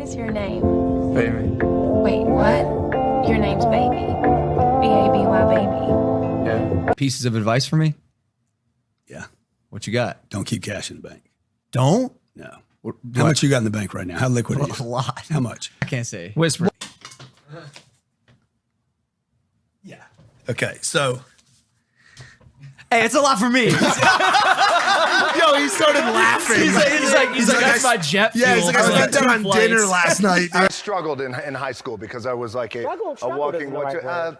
is your name? Baby. Wait, what? Your name's Baby. B-A-B-Y, baby. Yeah. Pieces of advice for me? Yeah. What you got? Don't keep cash in the bank. Don't? No. How much you got in the bank right now? How liquid are you? A lot. How much? I can't say. Whisper. Yeah. Okay, so. Hey, it's a lot for me. Yo, he started laughing. He's like, that's my jet fuel. Yeah, he's like, I spent that on Flights. dinner last night. I struggled in high school because I was like a walking.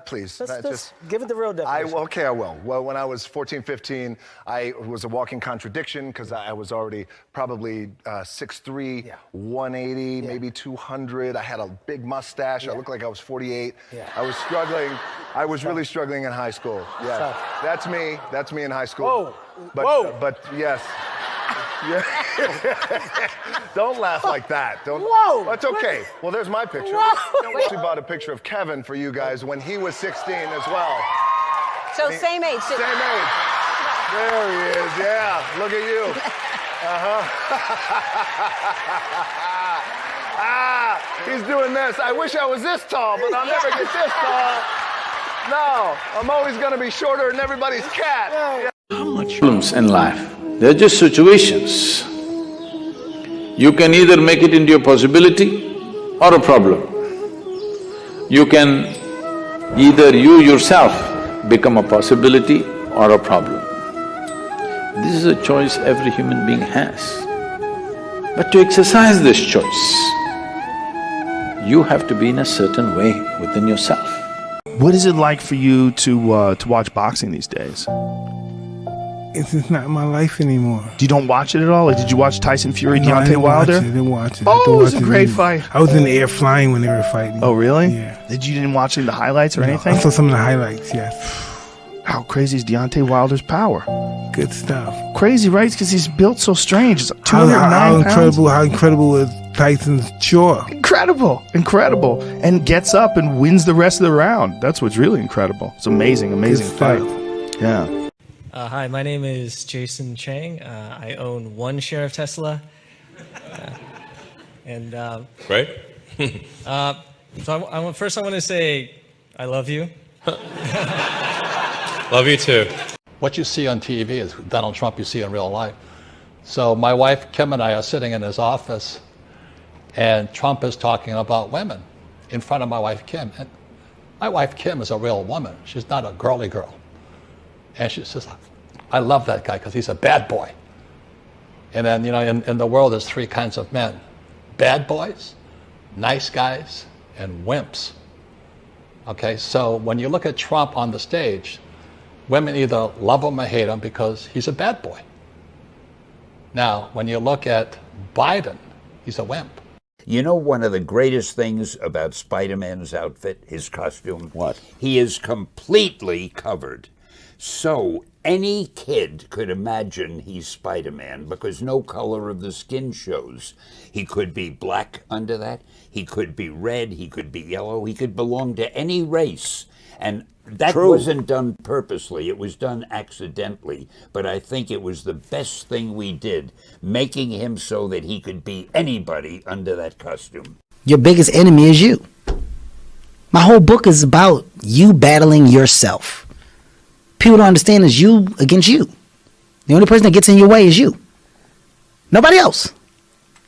Please, just give it the real definition. Okay, I will. Well, when I was 14, 15, I was a walking contradiction because I was already probably 6'3", 180, maybe 200. I had a big mustache. I looked like I was 48. I was struggling. I was really struggling in high school. Yeah, that's me. That's me in high school. But yes. Yeah. Don't laugh like that. Don't. Whoa. That's okay. Well, there's my picture. I actually bought a picture of Kevin for you guys when he was 16 as well. So same age. Same age. There he is. Yeah. Look at you. He's doing this. I wish I was this tall, but I'll never get this tall. No, I'm always going to be shorter than everybody's cat. Yeah. Problems in life, they're just situations. You can either make it into a possibility or a problem. You can either you yourself become a possibility or a problem. This is a choice every human being has. But to exercise this choice, you have to be in a certain way within yourself. What is it like for you to watch boxing these days? It's just not my life anymore. You don't watch it at all? Like, did you watch Tyson Fury, Deontay Wilder? I didn't watch it. Oh, it was a great fight. I was in the air flying when they were fighting. Oh, really? Yeah. You didn't watch any of the highlights or anything? I saw some of the highlights, yes. How crazy is Deontay Wilder's power? Good stuff. Crazy, right? Because he's built so strange. It's 209 pounds. How incredible was Tyson's jaw? Incredible. And gets up and wins the rest of the round. That's what's really incredible. It's amazing fight. Yeah. Hi, my name is Jason Chang. I own one share of Tesla. Great. So first I want to say I love you. Love you too. What you see on TV is Donald Trump you see in real life. So my wife Kim and I are sitting in his office and Trump is talking about women in front of my wife Kim. And my wife Kim is a real woman. She's not a girly girl. And she says, I love that guy because he's a bad boy. And then, you know, in the world there's three kinds of men. Bad boys, nice guys, and wimps. Okay, so when you look at Trump on the stage, women either love him or hate him because he's a bad boy. Now, when you look at Biden, he's a wimp. You know one of the greatest things about Spider-Man's outfit, his costume? What? He is completely covered. So any kid could imagine he's Spider-Man because no color of the skin shows. He could be black under that, he could be red, he could be yellow, he could belong to any race. And that wasn't done purposely, it was done accidentally. But I think it was the best thing we did, making him so that he could be anybody under that costume. Your biggest enemy is you. My whole book is about you battling yourself. People don't understand is you against you. The only person that gets in your way is you. Nobody else.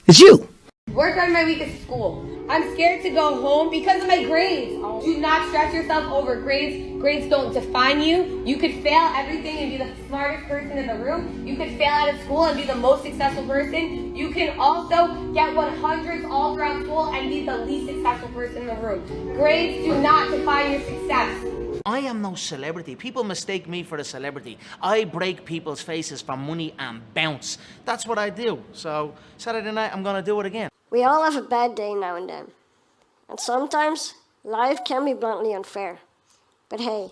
It's you. Work on my week at school. I'm scared to go home because of my grades. Do not stress yourself over grades. Grades don't define you. You could fail everything and be the smartest person in the room. You could fail out of school and be the most successful person. You can also get 100s all throughout school and be the least successful person in the room. Grades do not define your success. I am no celebrity. People mistake me for a celebrity. I break people's faces for money and bounce. That's what I do. So Saturday night, I'm gonna do it again. We all have a bad day now and then. And sometimes life can be bluntly unfair. But hey,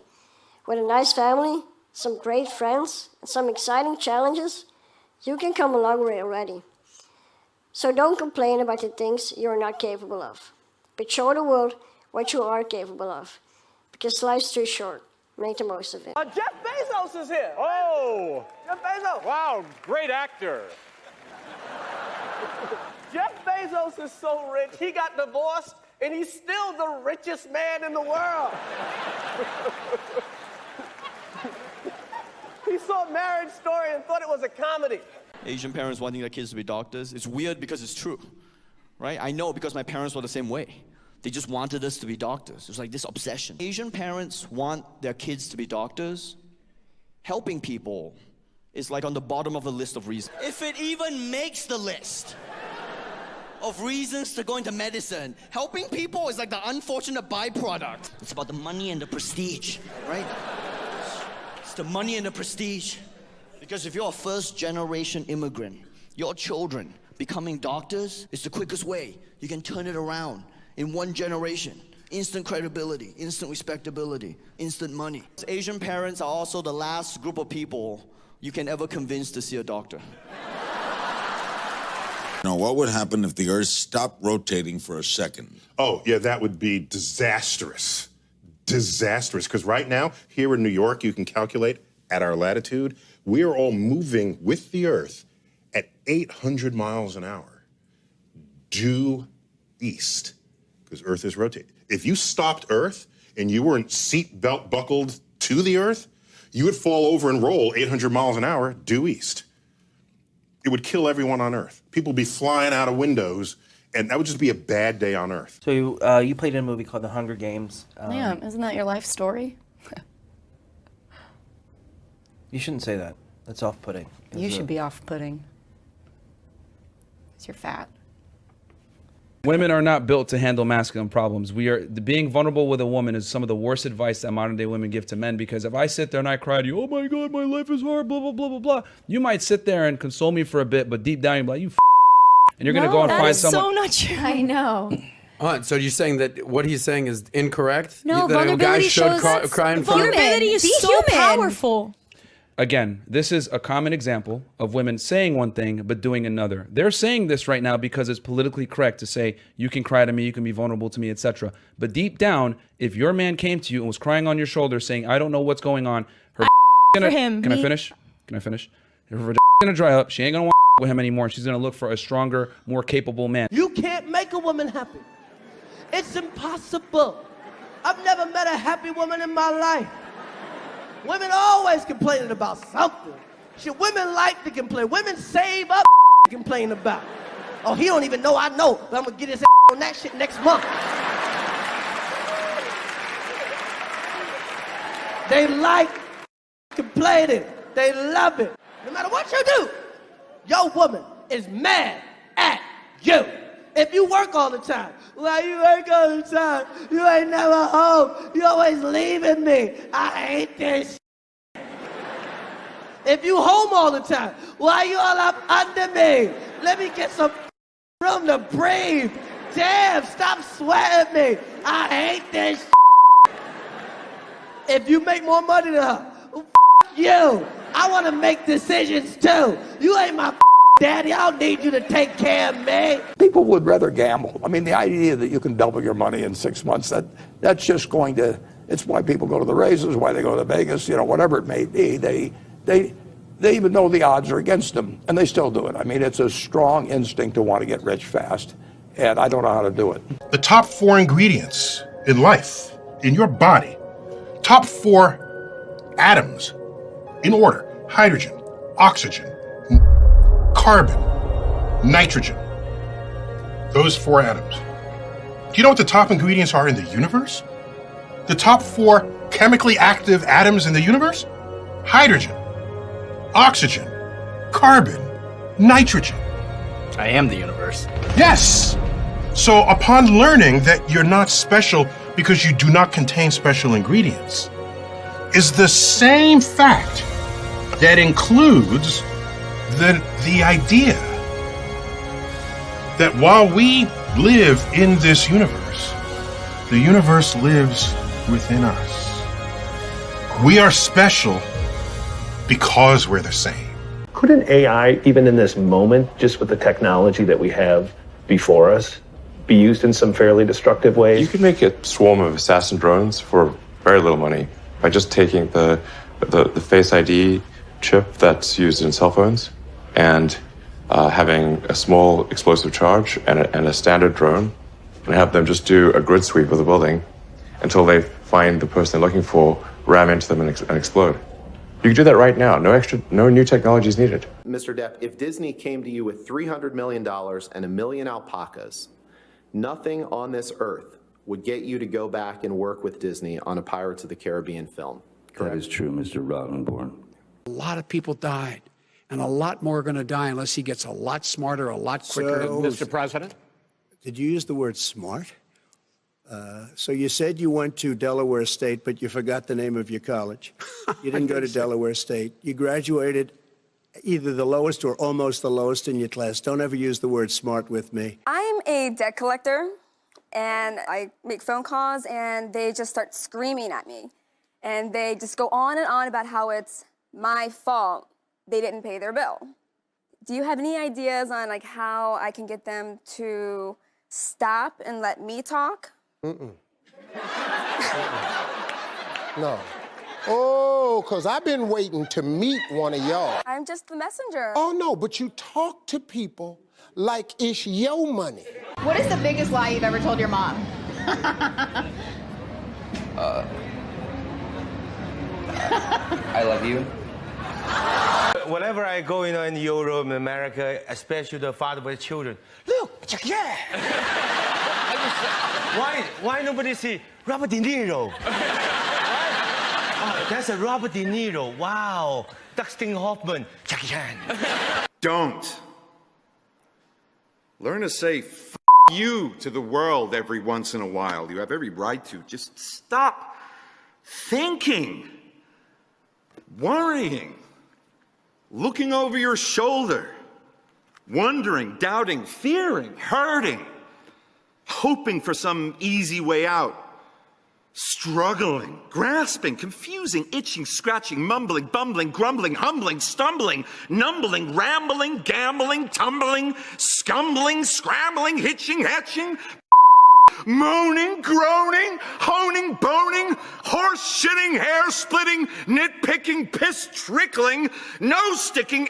with a nice family, some great friends, and some exciting challenges, you can come a long way already. So don't complain about the things you're not capable of, but show the world what you are capable of. Because life's too short. Make the most of it. Jeff Bezos is here. Oh, Jeff Bezos. Wow, great actor. Jeff Bezos is so rich, he got divorced, and he's still the richest man in the world. He saw Marriage Story and thought it was a comedy. Asian parents wanting their kids to be doctors, it's weird because it's true, right? I know because my parents were the same way. They just wanted us to be doctors. It was like this obsession. Asian parents want their kids to be doctors. Helping people is like on the bottom of the list of reasons. If it even makes the list of reasons to go into medicine, helping people is like the unfortunate byproduct. It's about the money and the prestige, right? It's the money and the prestige. Because if you're a first-generation immigrant, your children becoming doctors is the quickest way. You can turn it around in one generation. Instant credibility, instant respectability, instant money. Asian parents are also the last group of people you can ever convince to see a doctor. Now, what would happen if the Earth stopped rotating for a second? Oh, yeah, that would be disastrous. Disastrous, because right now, here in New York, you can calculate at our latitude, we are all moving with the Earth at 800 miles an hour, due east, because Earth is rotating. If you stopped Earth and you weren't seatbelt buckled to the Earth, you would fall over and roll 800 miles an hour due east. It would kill everyone on Earth. People would be flying out of windows, and that would just be a bad day on Earth. So you played in a movie called The Hunger Games. Damn, isn't that your life story? You shouldn't say that. That's off-putting. You should be off-putting. Because you're fat. Women are not built to handle masculine problems. Being vulnerable with a woman is some of the worst advice that modern day women give to men, because if I sit there and I cry to you, oh my God, my life is hard, blah, blah, blah, blah, blah, you might sit there and console me for a bit, but deep down you're like, you and you're going to go and find someone. So not true. I know. So you're saying that what he's saying is incorrect? No, that vulnerability shows cry in front of vulnerability is so powerful. Again, this is a common example of women saying one thing but doing another. They're saying this right now because it's politically correct to say, you can cry to me, you can be vulnerable to me, etc. But deep down, if your man came to you and was crying on your shoulder saying, I don't know what's going on, her gonna, for him. Can I finish? Can I finish? Her gonna dry up, she ain't gonna want with him anymore, and she's gonna look for a stronger, more capable man. You can't make a woman happy. It's impossible. I've never met a happy woman in my life. Women always complaining about something. Shit, women like to complain. Women save up to complain about. Oh, he don't even know I know, but I'm gonna get his on that shit next month. They like complaining. They love it. No matter what you do, your woman is mad at you. If you work all the time, well, you work all the time, you ain't never home, you always leaving me, I hate this. If you home all the time, why you all up under me? Let me get some room to breathe. Damn, stop sweating me. I hate this. If you make more money than her, you. I want to make decisions too. You ain't my daddy, I don't need you to take care of me. People would rather gamble. I mean, the idea that you can double your money in 6 months, that's just going to, it's why people go to the races, why they go to Vegas, you know, whatever it may be. They even know the odds are against them, and they still do it. I mean, it's a strong instinct to want to get rich fast, and I don't know how to do it. The top 4 ingredients in life, in your body, top 4 atoms in order: hydrogen, oxygen, carbon, nitrogen. Those 4 atoms. Do you know what the top ingredients are in the universe? The top 4 chemically active atoms in the universe? Hydrogen, oxygen, carbon, nitrogen. I am the universe. Yes! So upon learning that you're not special because you do not contain special ingredients, is the same fact that includes the idea that while we live in this universe, the universe lives within us. We are special because we're the same. Couldn't AI, even in this moment, just with the technology that we have before us, be used in some fairly destructive ways? You could make a swarm of assassin drones for very little money by just taking the Face ID chip that's used in cell phones and having a small explosive charge and a standard drone, and have them just do a grid sweep of the building until they find the person they're looking for, ram into them, and explode. You can do that right now. No new technology is needed. Mr. Depp, if Disney came to you with $300 million and 1 million alpacas, nothing on this earth would get you to go back and work with Disney on a Pirates of the Caribbean film. That is true, Mr. Rottenborn. A lot of people died, and a lot more are going to die unless he gets a lot smarter, a lot quicker. Mr. President? Did you use the word smart? So you said you went to Delaware State, but you forgot the name of your college. You didn't go to Delaware State. You graduated either the lowest or almost the lowest in your class. Don't ever use the word smart with me. I'm a debt collector, and I make phone calls, and they just start screaming at me. And they just go on and on about how it's my fault they didn't pay their bill. Do you have any ideas on like how I can get them to stop and let me talk? No. Oh, because I've been waiting to meet one of y'all. I'm just the messenger. Oh, no, but you talk to people like it's your money. What is the biggest lie you've ever told your mom? I love you. Whenever I go in Europe, in America, especially the father with children, look, yeah. Why nobody see Robert De Niro? Oh, that's a Robert De Niro. Wow. Dustin Hoffman. Jackie Chan. Don't. Learn to say F you to the world every once in a while. You have every right to. Just stop thinking, worrying, looking over your shoulder, wondering, doubting, fearing, hurting, hoping for some easy way out, struggling, grasping, confusing, itching, scratching, mumbling, bumbling, grumbling, humbling, stumbling, numbling, rambling, gambling, tumbling, scumbling, scrambling, hitching, hatching, moaning, groaning, honing, boning, horse shitting, hair splitting, nitpicking, piss trickling, nose sticking,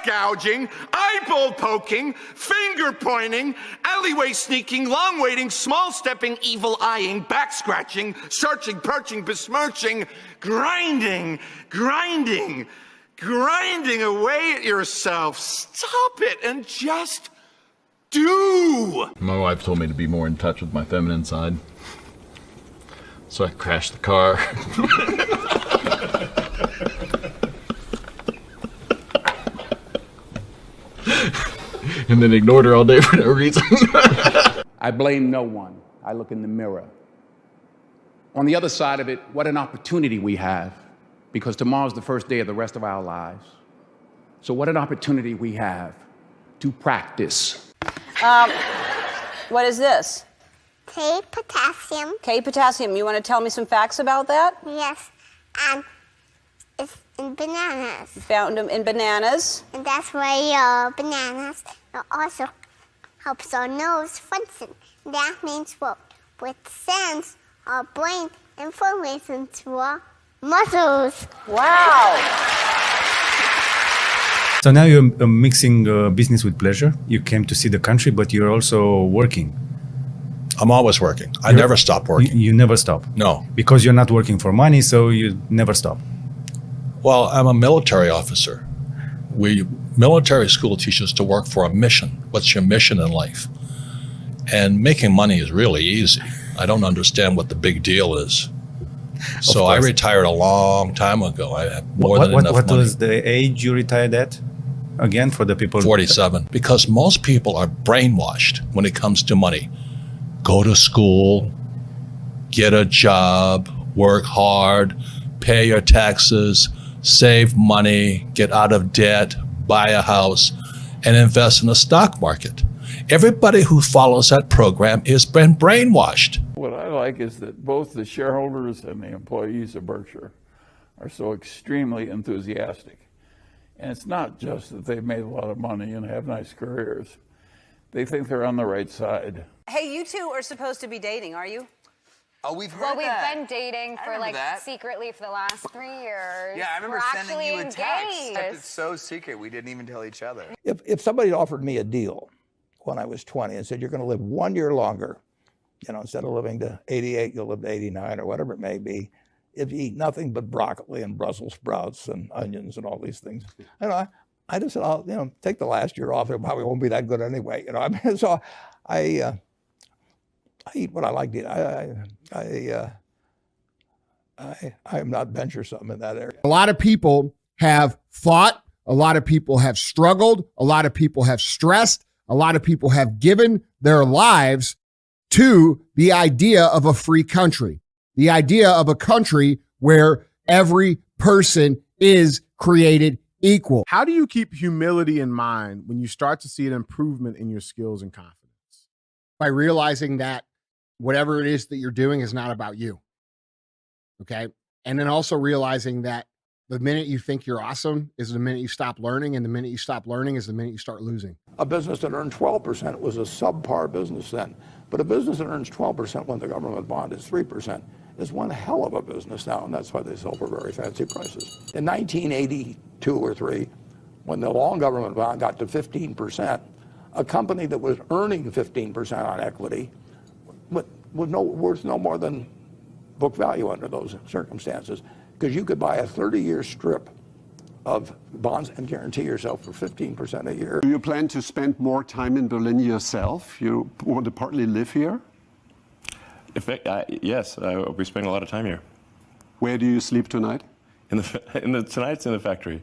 gouging, eyeball poking, finger pointing, alleyway sneaking, long waiting, small stepping, evil eyeing, back scratching, searching, perching, besmirching, grinding away at yourself. Stop it and just do. My wife told me to be more in touch with my feminine side, so I crashed the car. And then ignored her all day for no reason. I blame no one. I look in the mirror. On the other side of it, what an opportunity we have, because tomorrow's the first day of the rest of our lives. So what an opportunity we have to practice. What is this? K-potassium. K-potassium. You want to tell me some facts about that? Yes. And it's in bananas. You found them in bananas. And that's why bananas also helps our nose function. That means what? With sense, our brain information to our muscles. Wow. So now you're mixing business with pleasure. You came to see the country, but you're also working. I'm always working. I never stop working. You never stop? No. Because you're not working for money, so you never stop. Well, I'm a military officer. Military school teaches to work for a mission. What's your mission in life? And making money is really easy. I don't understand what the big deal is. So I retired a long time ago. I had more than enough money. What was the age you retired at? Again, for the people? 47. Because most people are brainwashed when it comes to money. Go to school, get a job, work hard, pay your taxes, save money, get out of debt, buy a house, and invest in the stock market. Everybody who follows that program has been brainwashed. What I like is that both the shareholders and the employees of Berkshire are so extremely enthusiastic. And it's not just that they've made a lot of money and have nice careers. They think they're on the right side. Hey, you two are supposed to be dating, are you? Oh, we've heard Well, that. we've been dating for like that. secretly for the last 3 years. Yeah, I remember We're sending you a actually text. engaged. Kept it so secret, we didn't even tell each other. If somebody offered me a deal when I was 20 and said, you're going to live 1 year longer, you know, instead of living to 88, you'll live to 89 or whatever it may be, if you eat nothing but broccoli and Brussels sprouts and onions and all these things. You know, I just said, I'll, you know, take the last year off. It probably won't be that good anyway. You know, I mean, so I eat what I like to eat. I am not venturesome in that area. A lot of people have fought. A lot of people have struggled. A lot of people have stressed. A lot of people have given their lives to the idea of a free country, the idea of a country where every person is created equal. How do you keep humility in mind when you start to see an improvement in your skills and confidence? By realizing that whatever it is that you're doing is not about you. Okay. And then also realizing that the minute you think you're awesome is the minute you stop learning, and the minute you stop learning is the minute you start losing. A business that earned 12% was a subpar business then, but a business that earns 12% when the government bond is 3% is one hell of a business now, and that's why they sell for very fancy prices. In 1982 or 3, when the long government bond got to 15%, a company that was earning 15% on equity was worth no more than book value under those circumstances, because you could buy a 30-year strip of bonds and guarantee yourself for 15% a year. Do you plan to spend more time in Berlin yourself? You want to partly live here? Yes, I'll be spending a lot of time here. Where do you sleep tonight? Tonight's in the factory.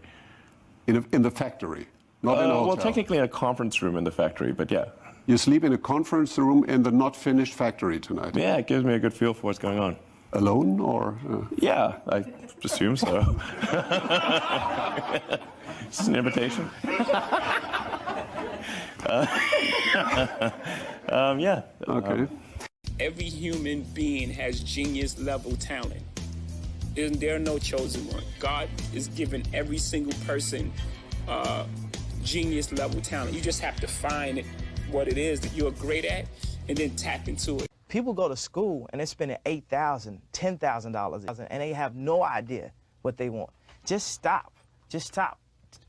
In the factory, not in a hotel? Well, technically in a conference room in the factory, but yeah. You sleep in a conference room in the not finished factory tonight? Yeah, it gives me a good feel for what's going on. Alone, or? Yeah, I assume so. Is this an invitation? Yeah. Okay. Every human being has genius level talent. There are no chosen one. God is giving every single person genius level talent. You just have to find what it is that you're great at and then tap into it. People go to school and they're spending $8,000, $10,000, and they have no idea what they want. Just stop. Just stop.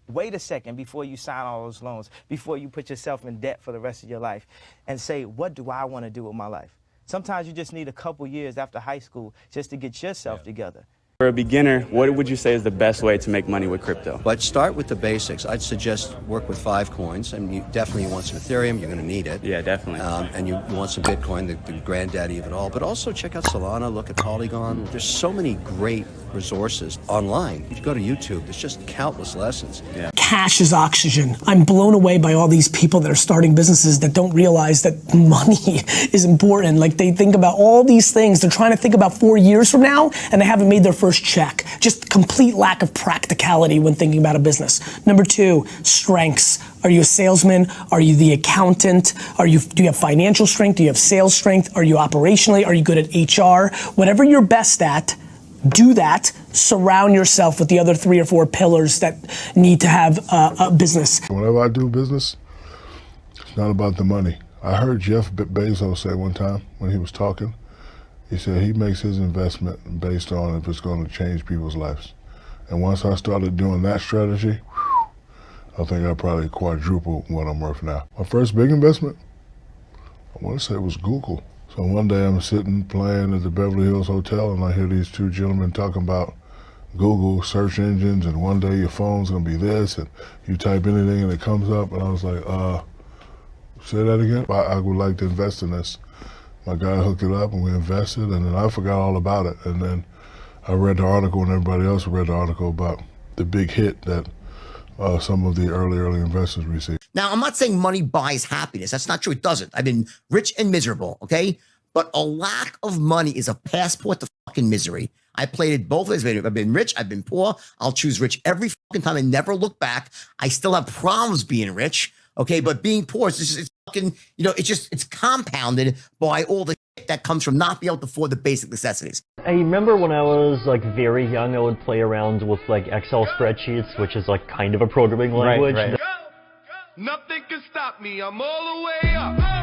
Wait a second before you sign all those loans, before you put yourself in debt for the rest of your life, and say, what do I want to do with my life? Sometimes you just need a couple years after high school just to get yourself together. For a beginner, what would you say is the best way to make money with crypto? But start with the basics. I'd suggest work with 5 coins. I mean, you definitely want some Ethereum. You're going to need it. Yeah, definitely. And you want some Bitcoin, the granddaddy of it all. But also check out Solana, look at Polygon. There's so many great resources online. You go to YouTube, there's just countless lessons. Yeah. Cash is oxygen. I'm blown away by all these people that are starting businesses that don't realize that money is important. Like, they think about all these things. They're trying to think about 4 years from now, and they haven't made their first check. Just complete lack of practicality when thinking about a business. Number 2, strengths. Are you a salesman? Are you the accountant? Do you have financial strength? Do you have sales strength? Are you operationally? Are you good at HR? Whatever you're best at, do that. Surround yourself with the other 3 or 4 pillars that need to have a business. Whenever I do business, it's not about the money. I heard Jeff Bezos say one time when he was talking, he said he makes his investment based on if it's going to change people's lives. And once I started doing that strategy, I think I probably quadrupled what I'm worth now. My first big investment, I want to say it was Google. So one day I'm sitting playing at the Beverly Hills Hotel and I hear these 2 gentlemen talking about Google search engines, and one day your phone's gonna be this, and you type anything and it comes up, and I was like, say that again? I would like to invest in this. My guy hooked it up and we invested, and then I forgot all about it. And then I read the article, and everybody else read the article about the big hit that some of the early investors received. Now, I'm not saying money buys happiness. That's not true. It doesn't. I've been rich and miserable, okay? But a lack of money is a passport to fucking misery. I played it both ways. I've been rich, I've been poor. I'll choose rich every fucking time and never look back. I still have problems being rich, okay? But being poor, it's fucking, it's compounded by all the shit that comes from not being able to afford the basic necessities. I remember when I was very young, I would play around with Excel spreadsheets, which is kind of a programming language. Nothing can stop me. I'm all the way up.